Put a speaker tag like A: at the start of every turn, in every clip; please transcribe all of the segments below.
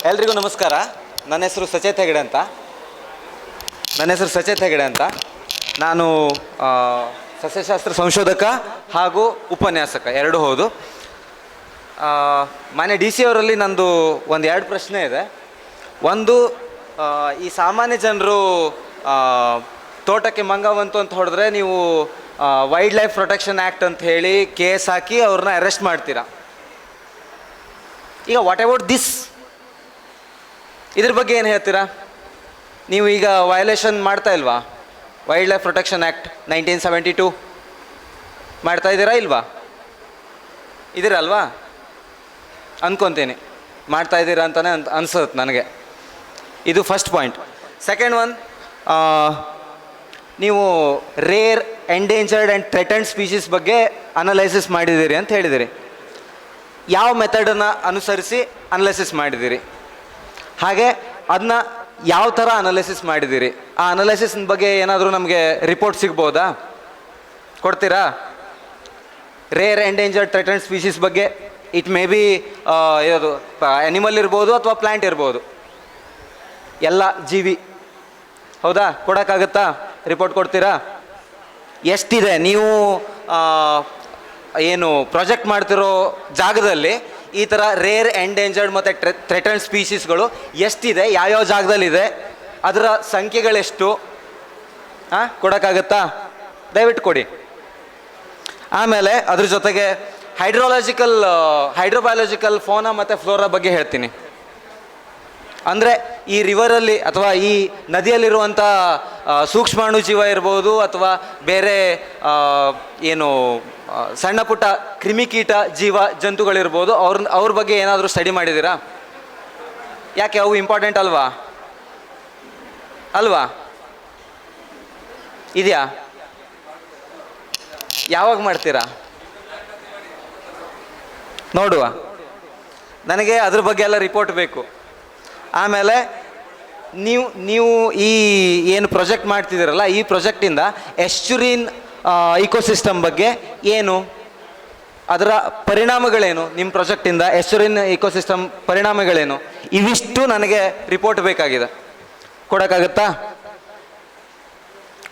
A: ಎಲ್ರಿಗೂ ನಮಸ್ಕಾರ. ನನ್ನ ಹೆಸರು ಸಚೇತ್ ಹೆಗಡೆ ಅಂತ. ನಾನು ಸಸ್ಯಶಾಸ್ತ್ರ ಸಂಶೋಧಕ ಹಾಗೂ ಉಪನ್ಯಾಸಕ ಎರಡೂ ಹೌದು. ಮಾನ್ಯ ಡಿ ಸಿ ಅವರಲ್ಲಿ ನಂದು ಎರಡು ಪ್ರಶ್ನೆ ಇದೆ. ಒಂದು, ಈ ಸಾಮಾನ್ಯ ಜನರು ತೋಟಕ್ಕೆ ಮಂಗ ಬಂತು ಅಂತ ಹೊಡೆದ್ರೆ ನೀವು ವೈಲ್ಡ್ ಲೈಫ್ ಪ್ರೊಟೆಕ್ಷನ್ ಆ್ಯಕ್ಟ್ ಅಂತ ಹೇಳಿ ಕೇಸ್ ಹಾಕಿ ಅವ್ರನ್ನ ಅರೆಸ್ಟ್ ಮಾಡ್ತೀರಾ. ಈಗ ವಾಟ್ ಅಬೌಟ್ ದಿಸ್, ಇದ್ರ ಬಗ್ಗೆ ಏನು ಹೇಳ್ತೀರಾ? ನೀವು ಈಗ ವಯಲೇಷನ್ ಮಾಡ್ತಾ ಇಲ್ವಾ? ವೈಲ್ಡ್ ಲೈಫ್ ಪ್ರೊಟೆಕ್ಷನ್ ಆ್ಯಕ್ಟ್ 1972 ಮಾಡ್ತಾ ಇದ್ದೀರಾ ಇಲ್ವಾ? ಇದ್ದೀರಲ್ವಾ? ಅಂದ್ಕೊತೀನಿ ಮಾಡ್ತಾ ಇದ್ದೀರಾ ಅಂತಲೇ ಅನ್ಸುತ್ತೆ ನನಗೆ. ಇದು ಫಸ್ಟ್ ಪಾಯಿಂಟ್. ಸೆಕೆಂಡ್ ಒನ್, ನೀವು rare, endangered and threatened species ಬಗ್ಗೆ ಅನಲೈಸಿಸ್ ಮಾಡಿದ್ದೀರಿ ಅಂತ ಹೇಳಿದಿರಿ. ಯಾವ ಮೆಥಡನ್ನು ಅನುಸರಿಸಿ ಅನಲೈಸಿಸ್ ಮಾಡಿದ್ದೀರಿ? ಹಾಗೆ ಅದನ್ನ ಯಾವ ಥರ ಅನಲೈಸಿಸ್ ಮಾಡಿದ್ದೀರಿ? ಆ ಅನಲೈಸಿಸ್ ಬಗ್ಗೆ ಏನಾದರೂ ನಮಗೆ ರಿಪೋರ್ಟ್ ಸಿಗ್ಬೋದಾ? ಕೊಡ್ತೀರಾ? ರೇರ್, ಎಂಡೇಂಜರ್ಡ್, ಥ್ರೆಟನ್ಡ್ ಸ್ಪೀಷೀಸ್ ಬಗ್ಗೆ ಇಟ್ ಮೇ ಬಿ ಯಾವುದು ಆ್ಯನಿಮಲ್ ಇರ್ಬೋದು ಅಥವಾ ಪ್ಲ್ಯಾಂಟ್ ಇರ್ಬೋದು, ಎಲ್ಲ ಜೀವಿ. ಹೌದಾ? ಕೊಡೋಕ್ಕಾಗತ್ತಾ? ರಿಪೋರ್ಟ್ ಕೊಡ್ತೀರಾ? ಎಷ್ಟಿದೆ ನೀವು ಏನು ಪ್ರಾಜೆಕ್ಟ್ ಮಾಡ್ತಿರೋ ಜಾಗದಲ್ಲಿ ಈ ಥರ ರೇರ್, ಎಂಡೇಂಜರ್ಡ್ ಮತ್ತು ಥ್ರೆಟನ್ಡ್ ಸ್ಪೀಷೀಸ್ಗಳು ಎಷ್ಟಿದೆ, ಯಾವ್ಯಾವ ಜಾಗದಲ್ಲಿದೆ, ಅದರ ಸಂಖ್ಯೆಗಳೆಷ್ಟು? ಕೊಡೋಕ್ಕಾಗತ್ತಾ? ದಯವಿಟ್ಟು ಕೊಡಿ. ಆಮೇಲೆ ಅದ್ರ ಜೊತೆಗೆ ಹೈಡ್ರೋಬಯಾಲಜಿಕಲ್ ಫೋನಾ ಮತ್ತು ಫ್ಲೋರಾ ಬಗ್ಗೆ ಹೇಳ್ತೀನಿ. ಅಂದರೆ ಈ ರಿವರಲ್ಲಿ ಅಥವಾ ಈ ನದಿಯಲ್ಲಿರುವಂಥ ಸೂಕ್ಷ್ಮಾಣು ಜೀವ ಇರ್ಬೋದು ಅಥವಾ ಬೇರೆ ಏನು ಸಣ್ಣ ಪುಟ್ಟ ಕ್ರಿಮಿಕೀಟ ಜಂತುಗಳಿರ್ಬೋದು, ಅವ್ರ ಬಗ್ಗೆ ಏನಾದರೂ ಸ್ಟಡಿ ಮಾಡಿದ್ದೀರಾ? ಯಾಕೆ ಅವು ಇಂಪಾರ್ಟೆಂಟ್ ಅಲ್ವಾ? ಇದೆಯಾ? ಯಾವಾಗ ಮಾಡ್ತೀರಾ? ನೋಡುವ. ನನಗೆ ಅದ್ರ ಬಗ್ಗೆ ಎಲ್ಲ ರಿಪೋರ್ಟ್ ಬೇಕು. ಆಮೇಲೆ ನೀವು ಈ ಏನು ಪ್ರಾಜೆಕ್ಟ್ ಮಾಡ್ತಿದ್ದೀರಲ್ಲ, ಈ ಪ್ರಾಜೆಕ್ಟಿಂದ ಎಸ್ಚುರಿನ್ ಇಕೋಸಿಸ್ಟಮ್ ಬಗ್ಗೆ ಏನು, ಅದರ ಪರಿಣಾಮಗಳೇನು, ನಿಮ್ಮ ಪ್ರಾಜೆಕ್ಟಿಂದ ಎಸ್ಚುರಿನ್ ಇಕೋಸಿಸ್ಟಮ್ ಪರಿಣಾಮಗಳೇನು, ಇವಿಷ್ಟು ನನಗೆ ರಿಪೋರ್ಟ್ ಬೇಕಾಗಿದೆ. ಕೊಡೋಕ್ಕಾಗತ್ತಾ?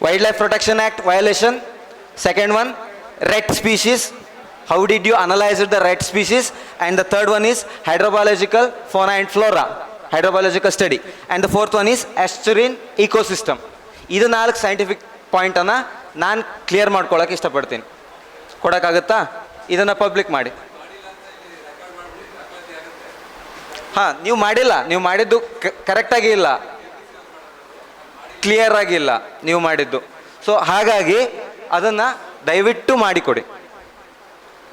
A: Wildlife protection act violation. Second one, red species. How did you analyze the rat species? And the third one is hydrobiological fauna and flora, hydrobiological study. And the fourth one is estuarine ecosystem. ಇದು 4 scientific ಪಾಯಿಂಟನ್ನು ನಾನು clear ಮಾಡ್ಕೊಳ್ಳೋಕೆ ಇಷ್ಟಪಡ್ತೀನಿ. ಕೊಡೋಕ್ಕಾಗತ್ತಾ? ಇದನ್ನು public ಮಾಡಿ. ನೀವು ಮಾಡಿಲ್ಲ, ನೀವು ಮಾಡಿದ್ದು ಕರೆಕ್ಟಾಗಿ ಇಲ್ಲ, ಕ್ಲಿಯರ್ ಆಗಿಲ್ಲ ನೀವು ಮಾಡಿದ್ದು. ಸೊ ಹಾಗಾಗಿ ಅದನ್ನು ದಯವಿಟ್ಟು ಮಾಡಿಕೊಡಿ.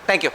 A: Thank you.